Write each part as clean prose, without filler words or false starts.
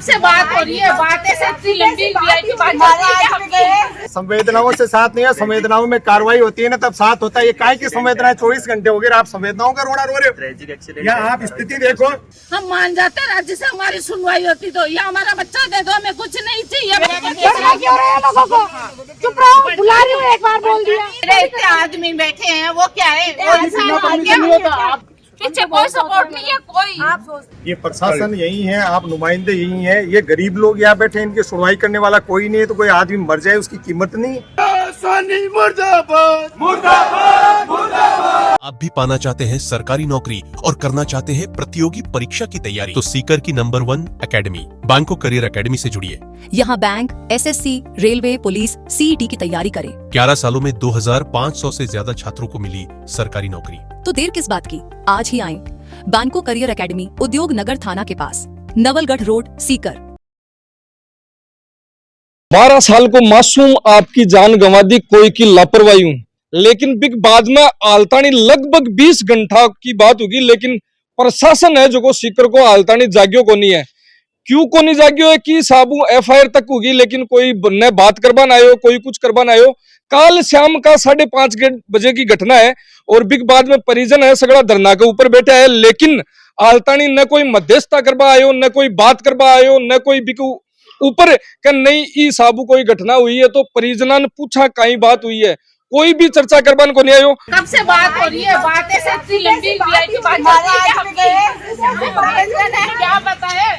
से बात हो रही है, बातें से इतनी लंबी वीआईपी बात चलती है। संवेदनाओं से साथ नहीं है, संवेदनाओं में कार्रवाई होती है ना तब साथ होता है। ये काय की संवेदनाएं 24 घंटे हो गए, आप संवेदनाओं का रोना रो रहे हो। या आप स्थिति देखो, हम मान जाते राज्य से हमारी सुनवाई होती तो या हमारा बच्चा दे दो, हमें कुछ नहीं चाहिए। क्यों रहे लोगों को? चुप रहो, बुला रही हूँ, एक बार बोल दिया। इतने आदमी बैठे हैं, वो क्या है? पीछे कोई सपोर्ट नहीं है, कोई। ये प्रशासन यही है, आप नुमाइंदे यही हैं। ये गरीब लोग यहाँ बैठे हैं, इनकी सुनवाई करने वाला कोई नहीं है। तो कोई आदमी मर जाए उसकी कीमत नहीं है। आप भी पाना चाहते हैं सरकारी नौकरी और करना चाहते हैं प्रतियोगी परीक्षा की तैयारी, तो सीकर की नंबर 1 एकेडमी बैंको करियर एकेडमी से जुड़िए। यहाँ bank, SSC, railway, police, CET की तैयारी करें। 11 सालों में 2500 से ज्यादा छात्रों को मिली सरकारी नौकरी। तो देर किस बात की, आज ही आएं। बैंको करियर एकेडमी, उद्योग नगर थाना के पास, नवलगढ़ रोड, सीकर। 12 साल को मासूम आपकी जान गंवा दी कोई की लापरवाही, लेकिन बिग बाद में आलतानी लगभग 20 घंटा की बात होगी, लेकिन प्रशासन है जो को सीकर को आलतानी जागियो को नहीं है। क्यों को नहीं जागियो है कि साबू एफआईआर तक होगी, लेकिन कोई न बात करवान आयो, कोई कुछ करवान आयो। काल शाम का 5:30 बजे की घटना है और बिग बाद में परिजन है सगड़ा धरना के ऊपर बैठा है, लेकिन आलतानी न कोई मध्यस्थता करवा आयो, न कोई बात करवा आयो, न कोई बिग ऊपर का नहीं ई साबू कोई घटना हुई है। तो परिजना ने पूछा कहीं बात हुई है, कोई भी चर्चा करवान को नहीं आयो। कब से बात हो रही है, बातें से इतनी लंबी वीआईपी बात चलती है। क्या बताए?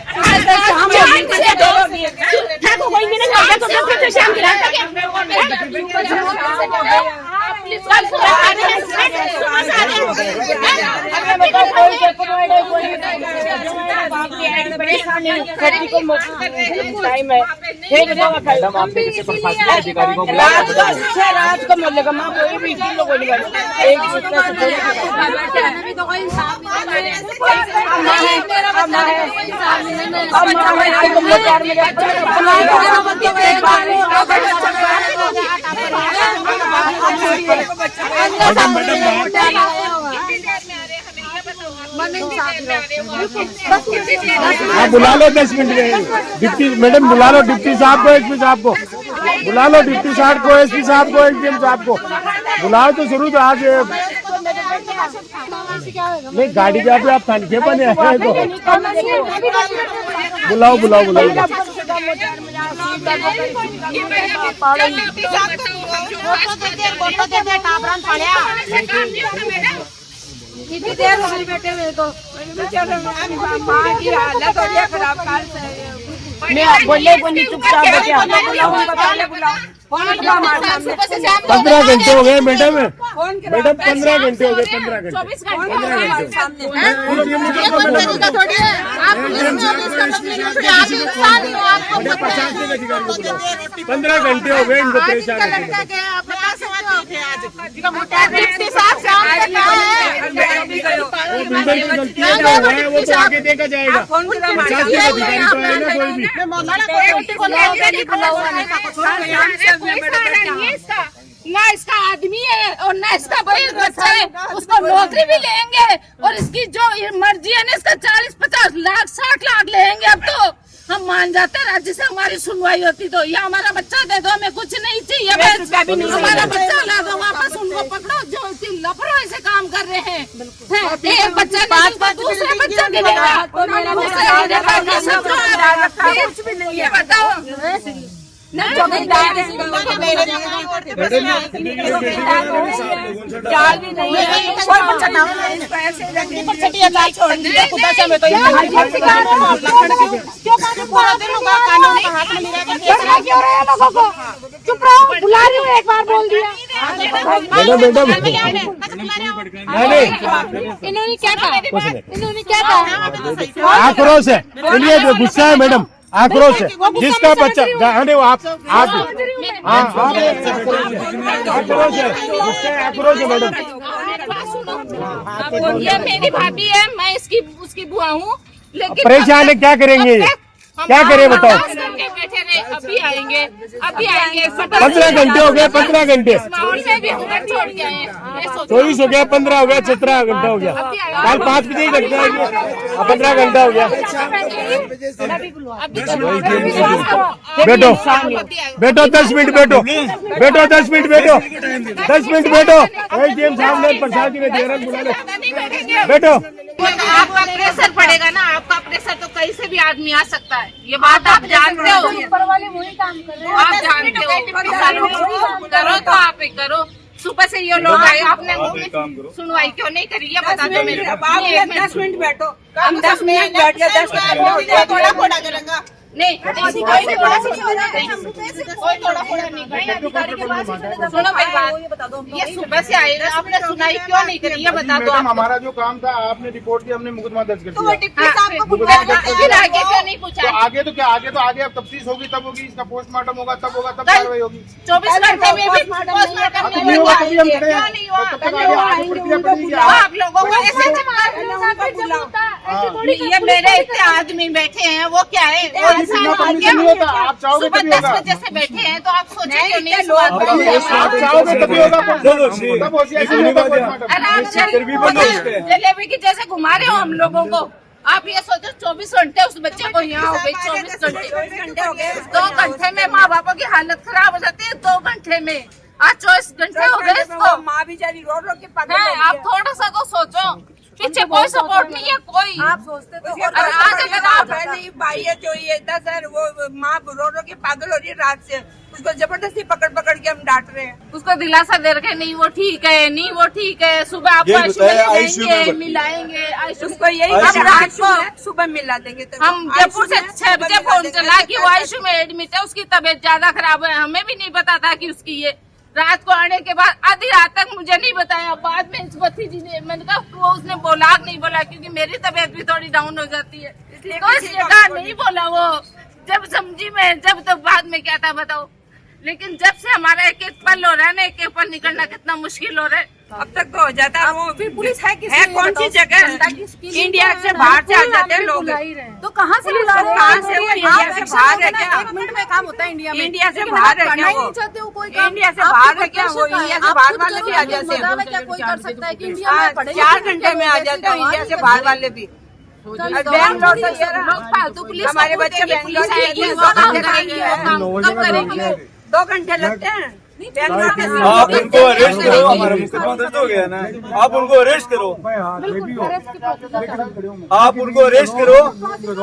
आप बुला लो 10 मिनट में डिप्टी मैडम, बुला लो डिप्टी साहब को, एसपी साहब को बुला लो, डिप्टी साहब को, एसपी साहब को, एसडीएम साहब को बुलाओ तो जरूर। तो आज नहीं गाड़ी जहाँ पे आप थाने बने हैं तो बुलाओ बुलाओ बुलाओ। इतनी देर हो गई बैठे हुए को, माँ की हालत हो रही है खराब। काल से मैं बोले को नहीं, चुपचाप बुलाओ। 15 घंटे हो गए मैडम, मैडम 15 घंटे हो गए, 15 घंटे 24 घंटे 15 घंटे हो गए इनको परेशान वो तो आगे देखा जाएगा। प्रशासनिक अधिकारी तो है ना कोई भी। ना इसका आदमी है और ना इसका बच्चा है, उसको नौकरी भी लेंगे और इसकी जो मर्जी है ना इसका 40-50 लाख 60 लाख लेंगे। अब तो हम मान जाते राज्य से हमारी सुनवाई होती तो या हमारा बच्चा दे दो, हमें कुछ नहीं चाहिए। हमारा बच्चा ला दो वापस, उनको पकड़ो जो लापरवाही से काम कर रहे हैं। एक बच्चा दूसरे बच्चा गिरेगा, कुछ भी नहीं है। बताओ चुप रहो, बुला रही हूँ, एक बार बोल दिया। मैडम इन्होंने क्या कहा? आक्रोश है, चलिए गुस्सा है मैडम, आक्रोश है जिसका बच्चा वो आप आक्रोश है मैडम। ये मेरी भाभी है, मैं उसकी बुआ हूँ, लेकिन परेशान है, क्या करेंगे? क्या करें बताओ? बैठे रहे, अभी आएंगे, अभी आएंगे। 15 घंटे हो गए, 15 घंटे, माहौल में भी हुनर छोड़ के आए हैं। 24 हो गया, 15 हो गया, 17 घंटा हो गया, कल 5 बजे ही घंटे आएंगे, 15 घंटा हो गया। बैठो बैठो, 10 मिनट बैठो, बैठो 10 मिनट बैठो, 10 मिनट बैठो। एसडीएम साहब ने प्रसाद में दे रहे, बुला लो, बैठो। आपका प्रेशर पड़ेगा ना, आपका प्रेशर तो कहीं से भी आदमी आ सकता है, ये बात आप जानते हो, आप जानते हो। करो तो आप ही करो। सुबह से ये लोग आए, आपने सुनवाई क्यों नहीं करी, ये बता दो मेरे को। 10 मिनट बैठो, हम 10 मिनट बैठ गए, 10 मिनट थोड़ा फोड़ा करेंगे नहीं, कोई थोड़ा फोड़ा नहीं करेगा। सुनो भाई बात, ये सुबह से आए, आपने सुनाई क्यों नहीं करी, ये बता दो। हमारा जो काम था, आपने रिपोर्ट दिया, हमने मुकदमा दर्ज कर दिया। फिर आगे क्यों नहीं पूछा? आगे तो क्या, आगे तो आगे अब तफ्तीश होगी, तब होगी, इसका पोस्टमार्टम होगा, तब होगा, तब कार्रवाई होगी। 24 घंटे में भी पोस्टमार्टम नहीं हुआ, क्यों नहीं हुआ? आप लोगों को ऐसे ये मेरे इतने आदमी बैठे हैं, वो क्या है, वो इंसान आप चाहोगे सुबह तभी 10 होगा, बजे से बैठे हैं, तो आप सोचे क्यों नहीं इस बात को? आप चाहोगे तभी होगा, तब होगी, ऐसे नहीं होगा पोस्टमार्टम। जलेबी की जैसे घुमा रहे हो हम लोगों को। आप ये सोचो 24 घंटे उस बच्चे को यहाँ हो गए, 24 घंटे हो गए, 2 घंटे में माँ बापों की हालत खराब हो जाती है, 2 घंटे में। आज 24 घंटे हो गए इसको। माँ बेचारी रो रो के पागल है, आप थोड़ा सा तो सोचो, पीछे कोई सपोर्ट नहीं है, कोई। आप सोचते तो और आज अगर आप नहीं भाई है जो ये 10 है, वो माँ रो रो के पागल हो रही है रात से, उसको जबरदस्ती पकड़ पकड़ के हम डांट रहे हैं। उसको दिलासा दे रखे, नहीं वो ठीक है, नहीं वो ठीक है, सुबह आपको आईसीयू में मिलाएंगे, उसको यही हम रात को सुबह मिला देंगे। तो हम जयपुर से 6 बजे फोन चला कि वो आईसीयू में एडमिट है, उसकी तबीयत ज्यादा खराब है, हमें भी नहीं पता था कि उसकी ये। रात को आने के बाद आधी रात तक मुझे नहीं बताया, बाद में इस भतीजी ने, मैंने कहा वो उसने बोला नहीं बोला, क्योंकि मेरी तबीयत भी थोड़ी डाउन हो जाती है, तो इसलिए कहा नहीं बोला वो। जब समझी मैं, जब तो बाद में क्या था बताओ। लेकिन जब से हमारा एक एक पल हो रहा है ना, एक एक पल निकलना कितना मुश्किल हो रहा है। अब तक तो हो जाता है। वो फिर पुलिस है कौन सी जगह? इंडिया से बाहर से आ जाते हैं लोग, तो कहाँ से बुला रहे हैं? कहाँ से? वो इंडिया से बाहर है क्या? 1 मिनट में काम होता है इंडिया में। इंडिया से बाहर है क्या? वो चाहते हो कोई काम? इंडिया से बाहर है क्या? वो इंडिया से बाहर वाले भी आ जाते हैं। क्या कोई कर सकता है कि इंडिया में पढ़े 4 घंटे में आ जाते हैं इंडिया से बाहर वाले भी। बैंगलोर से ये लोग फालतू पुलिस, हमारे बच्चे पुलिस आएगी, वो काम करेगी, वो काम कब करेगी? 2 घंटे लगते हैं। आप उनको अरेस्ट करो, हमारा मुकदमा दर्ज हो गया ना, आप उनको अरेस्ट करो, आप उनको अरेस्ट करो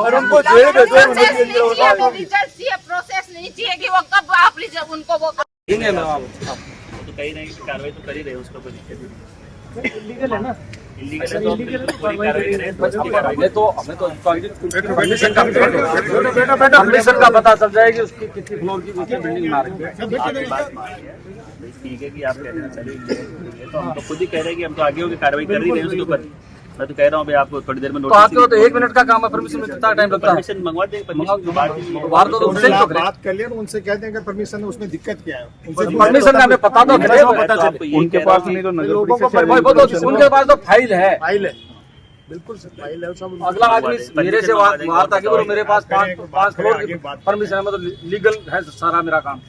और उनको जेल भेजो। प्रोसेस नहीं चाहिए कि वो कब आप उनको वो तो कहीं नहीं कार्रवाई तो कर ही रहे, उसका कोई दिक्कत नहीं। इलीगल है ना, परमिशन का पता चल जाएगी उसकी कितनी फ्लोर की बिल्डिंग बना रही है। ठीक है कि आप कह रहे हैं चलिए, तो हम तो खुद ही कह रहे हैं कि हम तो आगे होकर कार्रवाई कर ही रहे हैं उसके ऊपर। मैं तो कह रहा हूँ भाई आपको थोड़ी देर में तो आते हो तो 1 मिनट का काम है, परमिशन में कितना टाइम लगता है? परमिशन मंगवा देंगे, बाहर तो उनसे ही तो करें। बात कर लिया, उनसे कह देंगे परमिशन है, उसमें दिक्कत क्या है, परमिशन का हमें पता तो है, उनके पास नहीं तो लोगों को उनके पास तो फाइल है, फाइल है, बिल्कुल फाइल है सब। अगला आदमी मेरे से वार्ता की बोलो मेरे पास 5 फ्लोर की परमिशन है, मतलब लीगल है सारा मेरा काम।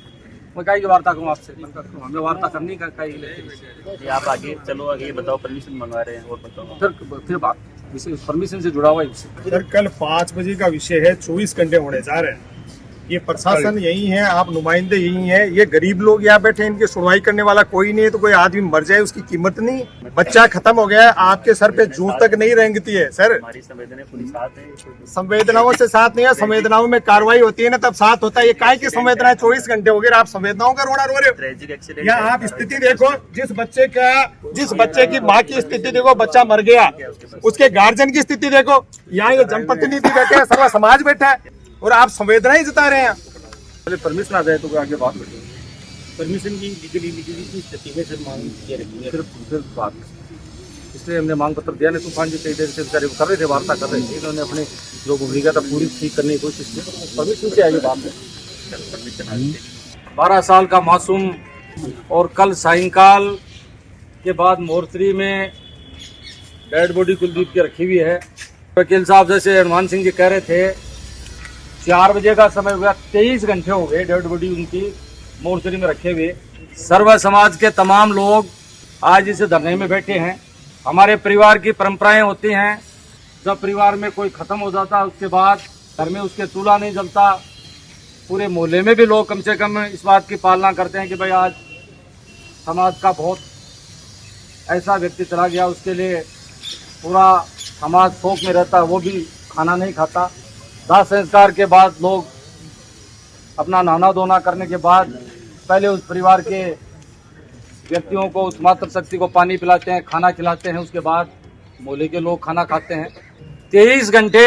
मैं कहीं की वार्ता करूँ आपसे, हमें वार्ता करनी का कहीं। आप आगे चलो, आगे बताओ, परमिशन मंगवा रहे हैं और बताओ फिर बात परमिशन से जुड़ा हुआ है। सर कल 5 बजे का विषय है, 24 घंटे होने जा रहे हैं। ये प्रशासन यही है, आप नुमाइंदे यही हैं, ये गरीब लोग यहाँ बैठे, इनकी सुनवाई करने वाला कोई नहीं है। तो कोई आदमी मर जाए उसकी कीमत नहीं, बच्चा खत्म हो गया है, आपके सर पे जूं तक नहीं रेंगती है। सर हमारी संवेदनाएं पूरी साथ है, संवेदनाओं से साथ नहीं है, संवेदनाओं में कार्रवाई होती है ना तब साथ होता है। ये काय की संवेदनाएं 24 घंटे हो गए, आप संवेदनाओं का रोना रो रहे हो। ट्रेजिक एक्सीडेंट या आप स्थिति देखो, जिस बच्चे की माँ की स्थिति देखो, बच्चा मर गया, उसके गार्जियन की स्थिति देखो। यहाँ ये जनप्रतिनिधि बैठे हैं, सर्व समाज बैठा है, और आप संवेदनाएं जता रहे हैं। पहले परमिशन आ जाए तो आगे बात करेंगे। परमिशन की लीगली की स्थिति में सर मांग की रखी है, फिर बात, इसलिए हमने मांग पत्र दिया। नहीं तूफान जी कई देर से बेचारे कर रहे थे, वार्ता कर रहे थे, इन्होंने अपने जो भूमिका था पूरी ठीक करने की कोशिश की। परमिशन से आगे बात है। 12 साल का मासूम, और कल सायंकाल के बाद मोर्चरी में डेड बॉडी कुलदीप की रखी हुई है। वकील साहब जैसे हनुमान सिंह जी कह रहे थे 4 बजे का समय हुआ, 23 घंटे हो गए डेड बॉडी उनकी मोर्चरी में रखे हुए। सर्व समाज के तमाम लोग आज इस धरने में बैठे हैं। हमारे परिवार की परंपराएं होती हैं, जब परिवार में कोई खत्म हो जाता है उसके बाद घर में उसके चूल्हा नहीं जलता। पूरे मोहल्ले में भी लोग कम से कम इस बात की पालना करते हैं कि भाई आज समाज का बहुत ऐसा व्यक्ति चला गया, उसके लिए पूरा समाज शोक में रहता है, वो भी खाना नहीं खाता। दाह संस्कार के बाद लोग अपना नहाना धोना करने के बाद पहले उस परिवार के व्यक्तियों को, उस मातृशक्ति को पानी पिलाते हैं, खाना खिलाते हैं, उसके बाद मोहल्ले के लोग खाना खाते हैं। 23 घंटे,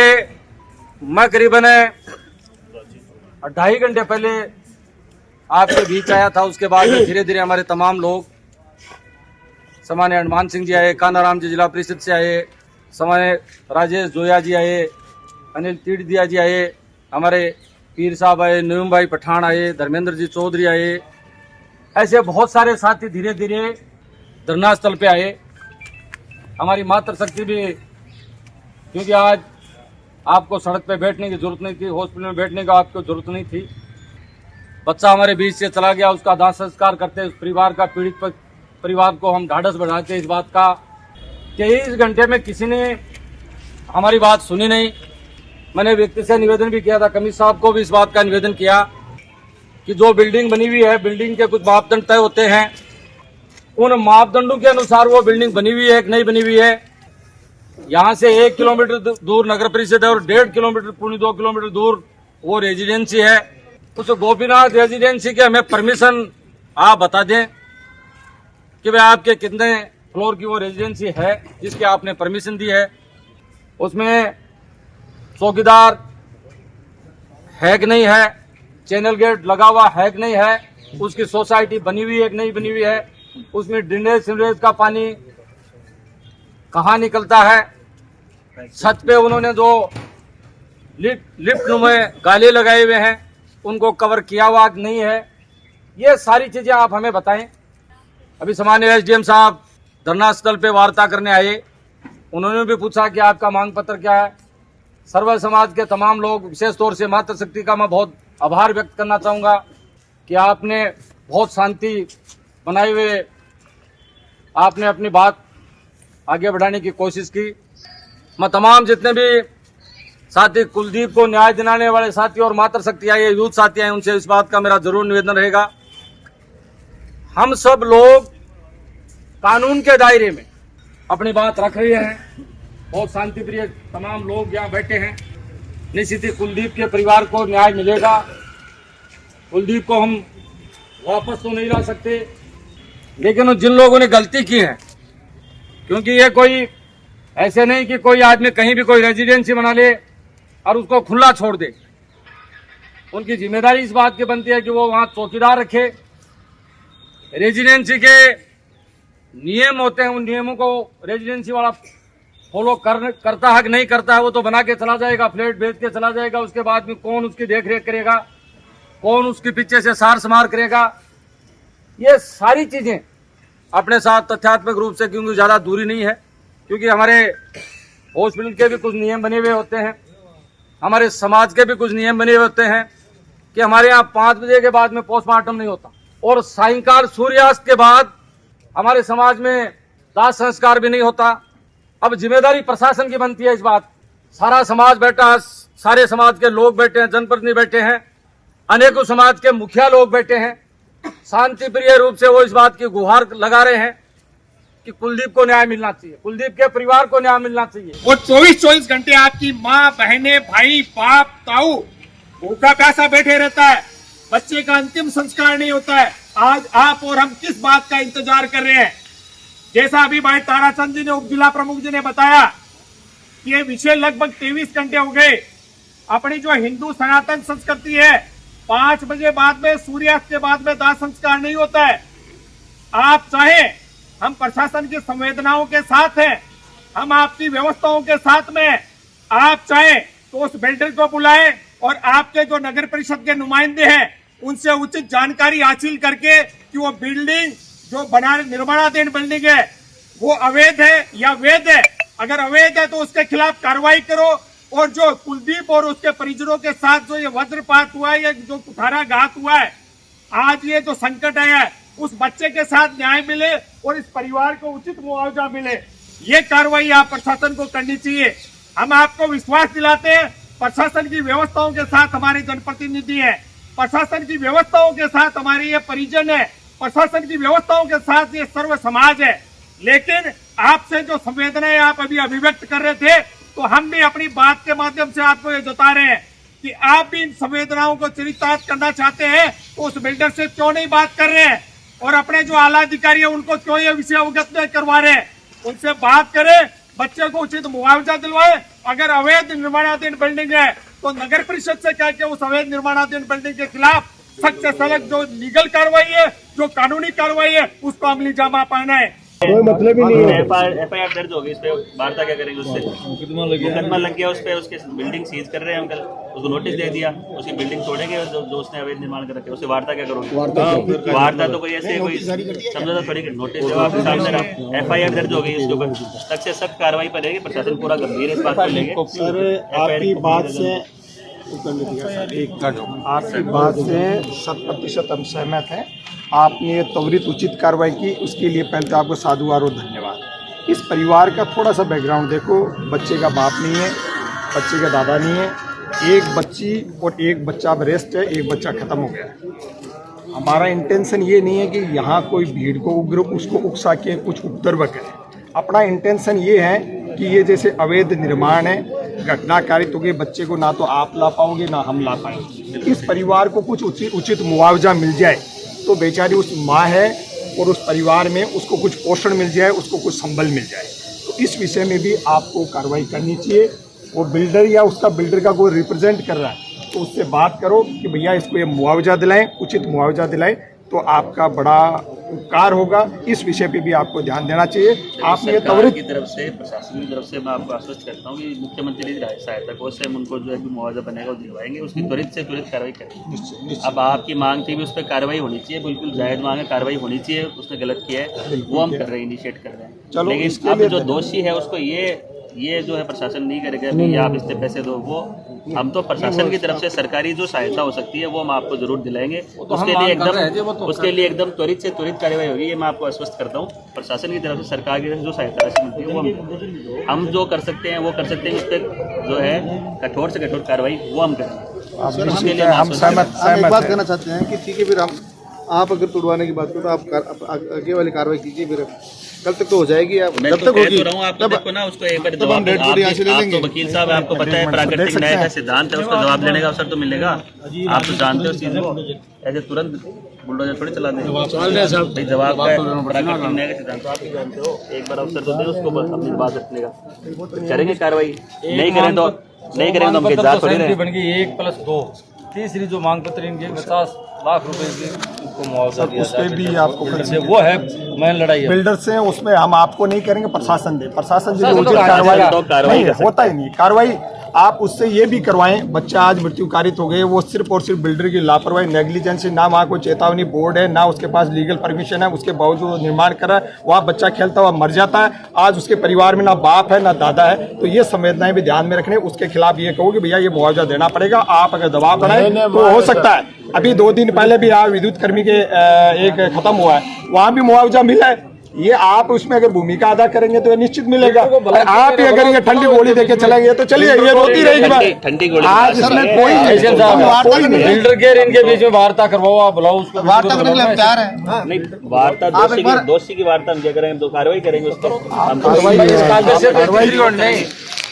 मैं करीबन 2.5 घंटे पहले आपके बीच आया था। उसके बाद धीरे धीरे हमारे तमाम लोग, सामान्य हनुमान सिंह जी आए, कानाराम जी जिला परिषद से आए, सामान्य राजेश जोया जी आए, अनिल तीड़दिया जी आए, हमारे पीर साहब आए, नयूम भाई पठान आए, धर्मेंद्र जी चौधरी आए, ऐसे बहुत सारे साथी धीरे धीरे धरना स्थल पे आए। हमारी मातृशक्ति भी, क्योंकि आज आपको सड़क पे बैठने की जरूरत नहीं थी, हॉस्पिटल में बैठने का आपको जरूरत नहीं थी। बच्चा हमारे बीच से चला गया, उसका दाह संस्कार करते, उस परिवार का पीड़ित परिवार को हम ढाढ़स बढ़ाते इस बात का। 23 घंटे में किसी ने हमारी बात सुनी नहीं। मैंने व्यक्ति से निवेदन भी किया था, कमिश्नर साहब को भी इस बात का निवेदन किया कि जो बिल्डिंग बनी हुई है, बिल्डिंग के कुछ मापदंड तय होते हैं, उन मापदंडों के अनुसार वो बिल्डिंग बनी हुई है कि नहीं बनी हुई है। यहाँ से 1 किलोमीटर दूर नगर परिषद है और 1.5 किलोमीटर, 2 किलोमीटर दूर वो रेजिडेंसी है। उस गोपीनाथ रेजिडेंसी के हमें परमिशन आप बता दें कि भाई आपके कितने फ्लोर की वो रेजिडेंसी है जिसकी आपने परमिशन दी है, उसमें चौकीदार है कि नहीं है, चैनल गेट लगा हुआ है कि नहीं है, उसकी सोसाइटी बनी हुई है कि नहीं बनी हुई है, उसमें ड्रेनेज सीवरेज का पानी कहाँ निकलता है, छत पे उन्होंने जो लिफ्ट में गाले लगाए हुए हैं उनको कवर किया हुआ नहीं है। ये सारी चीजें आप हमें बताएं। अभी सामान्य एसडीएम साहब धरना स्थल पे वार्ता करने आए, उन्होंने भी पूछा कि आपका मांग पत्र क्या है। सर्व समाज के तमाम लोग, विशेष तौर से मातृशक्ति का मैं बहुत आभार व्यक्त करना चाहूँगा कि आपने बहुत शांति बनाए हुए आपने अपनी बात आगे बढ़ाने की कोशिश की। मैं तमाम जितने भी साथी, कुलदीप को न्याय दिलाने वाले साथी और मातृशक्ति आए, यूथ साथी आए, उनसे इस बात का मेरा जरूर निवेदन रहेगा, हम सब लोग कानून के दायरे में अपनी बात रख रहे हैं। बहुत शांति प्रिय तमाम लोग यहाँ बैठे हैं। निश्चित ही कुलदीप के परिवार को न्याय मिलेगा। कुलदीप को हम वापस तो नहीं ला सकते, लेकिन जिन लोगों ने गलती की है, क्योंकि ये कोई ऐसे नहीं कि कोई आदमी कहीं भी कोई रेजिडेंसी बना ले और उसको खुला छोड़ दे। उनकी जिम्मेदारी इस बात की बनती है कि वो वहाँ चौकीदार रखे। रेजिडेंसी के नियम होते हैं, उन नियमों को रेजिडेंसी वाला फॉलो करता है कि नहीं करता है, वो तो बना के चला जाएगा, फ्लैट बेच के चला जाएगा। उसके बाद में कौन उसकी देख रेख करेगा, कौन उसके पीछे से सार संभार करेगा, ये सारी चीजें अपने साथ तथ्यात्मक रूप से, क्योंकि ज्यादा दूरी नहीं है, क्योंकि हमारे हॉस्पिटल के भी कुछ नियम बने हुए होते हैं, हमारे समाज के भी कुछ नियम बने हुए होते हैं कि हमारे यहाँ 5 बजे के बाद में पोस्टमार्टम नहीं होता और सायंकाल सूर्यास्त के बाद हमारे समाज में दाह संस्कार भी नहीं होता। अब जिम्मेदारी प्रशासन की बनती है इस बात। सारा समाज बैठा है, सारे समाज के लोग बैठे हैं, जनप्रतिनिधि बैठे हैं, अनेकों समाज के मुखिया लोग बैठे हैं, शांति प्रिय रूप से वो इस बात की गुहार लगा रहे हैं कि कुलदीप को न्याय मिलना चाहिए, कुलदीप के परिवार को न्याय मिलना चाहिए। वो 24-24 घंटे आपकी माँ, बहने, भाई, बाप, ताऊ भूखा प्यासा बैठे रहता है, बच्चे का अंतिम संस्कार नहीं होता है। आज आप और हम किस बात का इंतजार कर रहे हैं? जैसा अभी भाई ताराचंद जी ने, उप जिला प्रमुख जी ने बताया कि ये विषय लगभग 23 घंटे हो गए। अपनी जो हिंदू सनातन संस्कृति है, 5 बजे बाद में, सूर्यास्त के बाद में दाह संस्कार नहीं होता है। आप चाहे, हम प्रशासन की संवेदनाओं के साथ हैं, हम आपकी व्यवस्थाओं के साथ में। आप चाहे तो उस बिल्डर को बुलाएं और आपके जो नगर परिषद के नुमाइंदे हैं उनसे उचित जानकारी हासिल करके कि वो बिल्डिंग जो निर्माणाधीन बिल्डिंग है वो अवैध है या वैध है। अगर अवैध है तो उसके खिलाफ कार्रवाई करो, और जो कुलदीप और उसके परिजनों के साथ जो ये वज्रपात हुआ है, ये जो कुठाराघात हुआ है, आज ये जो संकट है, उस बच्चे के साथ न्याय मिले और इस परिवार को उचित मुआवजा मिले, ये कार्रवाई आप प्रशासन को करनी चाहिए। हम आपको विश्वास दिलाते हैं, प्रशासन की व्यवस्थाओं के साथ हमारे जनप्रतिनिधि है, प्रशासन की व्यवस्थाओं के साथ हमारे ये परिजन है, प्रशासन की व्यवस्थाओं के साथ ये सर्व समाज है। लेकिन आपसे जो संवेदनाएं आप अभी अभिव्यक्त कर रहे थे, तो हम भी अपनी बात के माध्यम से आपको ये जता रहे हैं कि आप भी इन संवेदनाओं को चरितार्थ करना चाहते हैं, तो उस बिल्डर से क्यों नहीं बात कर रहे हैं और अपने जो आला अधिकारी है उनको क्यों ये विषय अवगत नहीं करवा रहे हैं। उनसे बात करें, बच्चे को उचित मुआवजा दिलवाए। अगर अवैध निर्माणाधीन बिल्डिंग है तो नगर परिषद से कह के उस अवैध निर्माणाधीन बिल्डिंग के खिलाफ सख्त से सख्त जो लीगल कार्रवाई है, जो कानूनी कार्रवाई है, उसको अमली जामा पहना है। कोई मतलब ही नहीं है। एफआईआर दर्ज होगी, इस पे वार्ता क्या करेंगे? उससे मुकदमा लग गया उस पे, उसके बिल्डिंग सीज कर रहे हैं हम कल, उसको नोटिस दे दिया, उसकी बिल्डिंग तोड़ेंगे जो उसने अवैध निर्माण कर रखे, उससे वार्ता क्या करोगे? वार्ता तो कोई ऐसे कोई समझौता थोड़ी, नोटिस जब आपके सामने एफआईआर दर्ज हो गई, उसके ऊपर सख्त से सख्त कार्रवाई करेगी प्रशासन, पूरा गंभीर इस बात को लेंगे। आपकी बात से 100% हम सहमत हैं। आपने त्वरित उचित कार्रवाई की, उसके लिए पहले तो आपको साधुवाद और धन्यवाद। इस परिवार का थोड़ा सा बैकग्राउंड देखो, बच्चे का बाप नहीं है, बच्चे का दादा नहीं है, एक बच्ची और एक बच्चा रेस्ट है, एक बच्चा खत्म हो गया। हमारा इंटेंशन ये नहीं है कि यहाँ कोई भीड़ को उग्र उसको उकसा के कुछ उपद्रव करे। अपना इंटेंशन ये है कि ये जैसे अवैध निर्माण है, घटनाकारित हो गए, बच्चे को ना तो आप ला पाओगे ना हम ला पाएंगे। इस परिवार को कुछ उचित मुआवजा मिल जाए तो बेचारी उस माँ है और उस परिवार में उसको कुछ पोषण मिल जाए, उसको कुछ संबल मिल जाए। तो इस विषय में भी आपको कार्रवाई करनी चाहिए। और बिल्डर या उसका बिल्डर का कोई रिप्रेजेंट कर रहा है तो उससे बात करो कि भैया इसको ये मुआवजा दिलाएं, उचित मुआवजा दिलाएं, तो आपका बड़ा उपकार होगा। इस विषय पे भी आपको ध्यान देना चाहिए। आपने सरकार की तरफ से, प्रशासन की तरफ से मैं आपको आश्वस्त करता हूँ कि मुख्यमंत्री सहायता कोष से हम उनको जो है मुआवजा बनेगा वो दिलवाएंगे, उसकी त्वरित से त्वरित कार्रवाई करेंगे। अब आपकी मांग थी भी उस पर कार्रवाई होनी चाहिए, बिल्कुल जायज़ मांग है, कार्रवाई होनी चाहिए। उसने गलत किया है वो हम कर रहे हैं, इनिशिएट कर रहे हैं। लेकिन अब जो दोषी है उसको ये जो है प्रशासन नहीं करेगा कि आप इससे पैसे दो, वो हम तो प्रशासन की तरफ से सरकारी जो सहायता हो सकती है वो हम आपको जरूर दिलाएंगे। उसके लिए एकदम त्वरित से त्वरित कार्रवाई होगी, ये मैं आपको आश्वस्त करता हूँ। प्रशासन की तरफ से, सरकार की तरफ से जो सहायता राशि मिलती है वो हम जो कर सकते हैं वो कर सकते हैं। उस पर जो है कठोर से कठोर कार्रवाई वो हम करेंगे। उसके लिए हम एक बात कहना चाहते हैं कि ठीक है, फिर आप अगर तोड़वाने की बात करो तो आप आगे वाली कार्रवाई कीजिए, फिर कल तक तो हो जाएगी। आप मैं जब तो तक होगी रहा हूँ, आप तो देखो ना उसको एक बार तब हम डेड बॉडी यहाँ से ले लेंगे। तो वकील साहब आपको पता है प्राकृतिक न्याय का सिद्धांत है, उसका जवाब लेने का अवसर तो मिलेगा। आप तो जानते हो उस चीज को, ऐसे तुरंत बुलडोजर थोड़ी चला देंगे। जवाब का प्राकृतिक न्याय का सिद्धांत तो आप भी जानते हो, एक बार अवसर तो दे उसको अपनी बात रखने का। करेंगे कार्रवाई, नहीं करें तो हम इंतजार थोड़ी रहे। बन गई 1+2, तीसरी जो मांग पत्र इनके 50 लाख रुपए की उनको मुआवजा दिया उसपे भी आपको वो है मैं लड़ाई बिल्डर से, उसमें हम आपको नहीं करेंगे, प्रशासन दे, प्रशासन जो उचित कार्रवाई नहीं होता ही नहीं कार्रवाई। आप उससे ये भी करवाएं, बच्चा आज मृत्यु कारित हो गए, वो सिर्फ और सिर्फ बिल्डर की लापरवाही, नेग्लिजेंस, ना वहाँ कोई चेतावनी बोर्ड है, ना उसके पास लीगल परमिशन है, उसके बावजूद निर्माण कर रहा है, वहाँ बच्चा खेलता हुआ मर जाता है। आज उसके परिवार में ना बाप है ना दादा है, तो ये संवेदनाएं भी ध्यान में रखने। उसके खिलाफ ये कहो कि भैया ये मुआवजा देना पड़ेगा। आप अगर दबाव बनाए तो हो सकता है, अभी 2 दिन पहले भी यहाँ विद्युत कर्मी के एक खत्म हुआ है, वहाँ भी मुआवजा मिला है। ये आप उसमें अगर भूमिका अदा करेंगे तो ये निश्चित मिलेगा। आप ही अगर ये ठंडी गोली देके चलेंगे तो चलिए, ये रोती रहेगी ठंडी गोली। आज इसमें कोई बिल्डर के इनके बीच में वार्ता करवाओ, आप बुलाओ उसको, वार्ता करने के लिए हम तैयार हैं। नहीं, वार्ता दोषी की वार्ता हम क्या करेंगे, तो कार्रवाई करेंगे उस पर।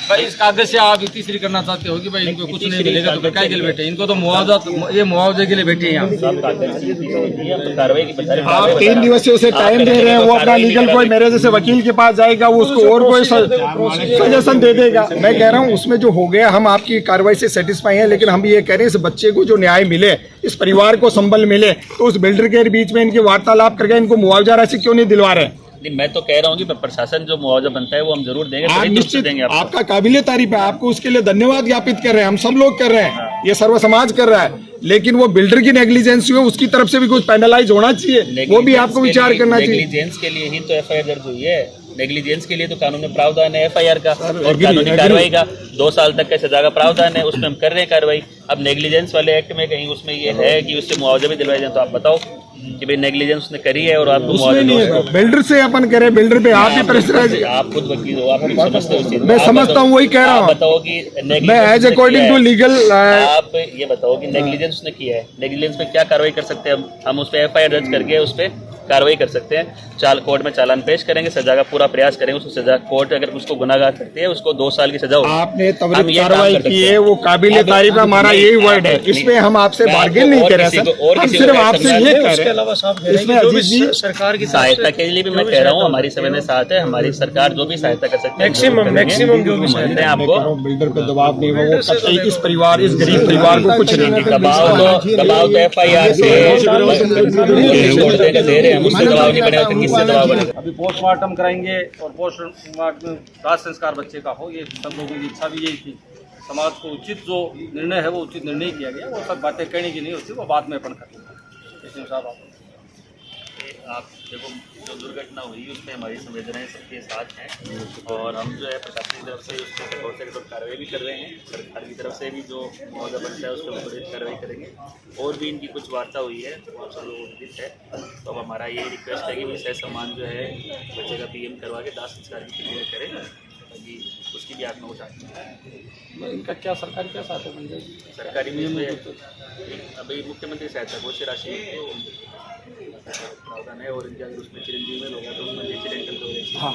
भाई इस कागज से आप तीसरी करना चाहते हो कि भाई इनको कुछ नहीं मिलेगा तो क्या के लिए बैठे, इनको तो मुआवजा, ये मुआवजे के लिए बैठे हैं। आप 3 दिवसीय उसे टाइम दे रहे हैं, वो अपना लीगल कोई मेरे जैसे वकील के पास जाएगा, वो उसको और कोई सजेशन दे देगा। मैं कह रहा हूँ उसमें जो हो गया, हम आपकी कार्रवाई से सेटिस्फाई हैं, लेकिन हम ये कह रहे हैं इस बच्चे को जो न्याय मिले, इस परिवार को संबल मिले, तो उस बिल्डर के बीच में इनके वार्तालाप करके इनको मुआवजा राशि क्यों नहीं दिलवा रहे हैं? मैं तो कह रहा हूँ कि प्रशासन जो मुआवजा बनता है वो हम जरूर देंगे, आप निश्चित देंगे। आपका काबिले तारीफ है, आपको उसके लिए धन्यवाद ज्ञापित कर रहे हैं, हम सब लोग कर रहे हैं, ये सर्व समाज कर रहा है। लेकिन वो बिल्डर की नेग्लिजेंस हुई है, उसकी तरफ से भी कुछ पेनलाइज होना चाहिए, वो भी आपको विचार करना चाहिए। नेग्लिजेंस के लिए ही तो एफआईआर दर्ज हुई है। नेग्लिजेंस के लिए तो कानून में प्रावधान है FIR का और कानूनी कार्रवाई का 2 साल तक का सजा का प्रावधान है, उसमें हम कर रहे हैं कार्रवाई। अब नेग्लिजेंस वाले एक्ट में कहीं उसमें ये है कि उससे मुआवजा भी दिलवाया जाए, तो आप बताओ कि भाई नेग्लिजेंस उसने करी है और आपको मुआवजा बिल्डर से अपन कह रहे हैं, बिल्डर पे आप भी प्रेशराइज, आप खुद वकील हो, आप खुद समझते हो इस चीज़ को। मैं समझता हूँ, वही कह रहा हूँ। बताओ कि मैं एज अकॉर्डिंग टू लीगल, आप ये बताओ कि नेग्लिजेंस उसने किया है, नेग्लिजेंस पे क्या कार्रवाई कर सकते हैं? हम उस पर FIR दर्ज करके उस पर कार्रवाई कर सकते हैं, कोर्ट में चालान पेश करेंगे, सजा का पूरा प्रयास करेंगे, उसको सजा कोर्ट अगर उसको गुनाहगार करती है उसको 2 साल की सजा होगी। आपने त्वरित कार्रवाई की है, वो काबिल तारीफ, हमारा यही वर्ड है, इसमें हम आपसे बार्गेन नहीं कर रहे सर, हम सिर्फ आपसे ये कह रहे हैं। इसमें अजीत जी सरकार की सहायता के लिए भी मैं कह रहा हूँ, हमारी समय साथ है, हमारी सरकार जो भी सहायता कर सकते हैं मैक्सिमम जो भी सहायता है आपको। बिल्डर पे दबाव नहीं होगा, कतई इस परिवार, इस गरीब परिवार को कुछ नहीं। दबाव तो FIR से दे रहे हैं, मुझसे दबाव नहीं बनेगा, किससे दबाव बनेगा? अभी पोस्टमार्टम कराएंगे और पोस्टमार्टम में दाह संस्कार बच्चे का हो, ये सब लोगों की इच्छा भी यही थी। समाज को उचित जो निर्णय है वो उचित निर्णय किया गया, वो सब बातें कहने की नहीं होती, वो बाद में अपन करेंगे। साहब आप देखो, जो दुर्घटना हुई उसमें हमारी संवेदनाएं सबके साथ हैं और हम जो है प्रशासन की तरफ से उस पर कठोर से कठोर कार्रवाई भी कर रहे हैं, सरकार की तरफ से भी जो मुआवजा बनता है उस पर त्वरित कार्रवाई करेंगे। और भी इनकी कुछ वार्ता हुई है वो सब लोग उचित है, तो अब हमारा ये रिक्वेस्ट है कि भी सह सम्मान जो है बच्चे का PM करवा के दाह संस्कार की प्रक्रिया करें, ताकि उसकी भी आत्मा उठा। इनका क्या सरकार क्या साथ है? सरकारी में अभी मुख्यमंत्री सहायता कोष से राशि प्रावधान है और इनके अगर उसमें चिरंजीवी में होगा तो उसमें एक्सीडेंटल हाँ,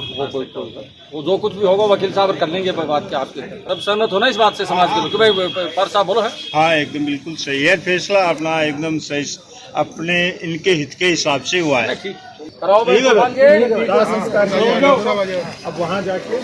वो जो कुछ भी होगा वकील साहब कर लेंगे बात के आपके। तब सहमत होना इस बात से समाज के लोग, भाई पर साहब बोलो है। हाँ, एकदम बिल्कुल सही है, फैसला अपना एकदम सही, अपने इनके हित के हिसाब से हुआ है। कराओ भाई, अब वहाँ जाके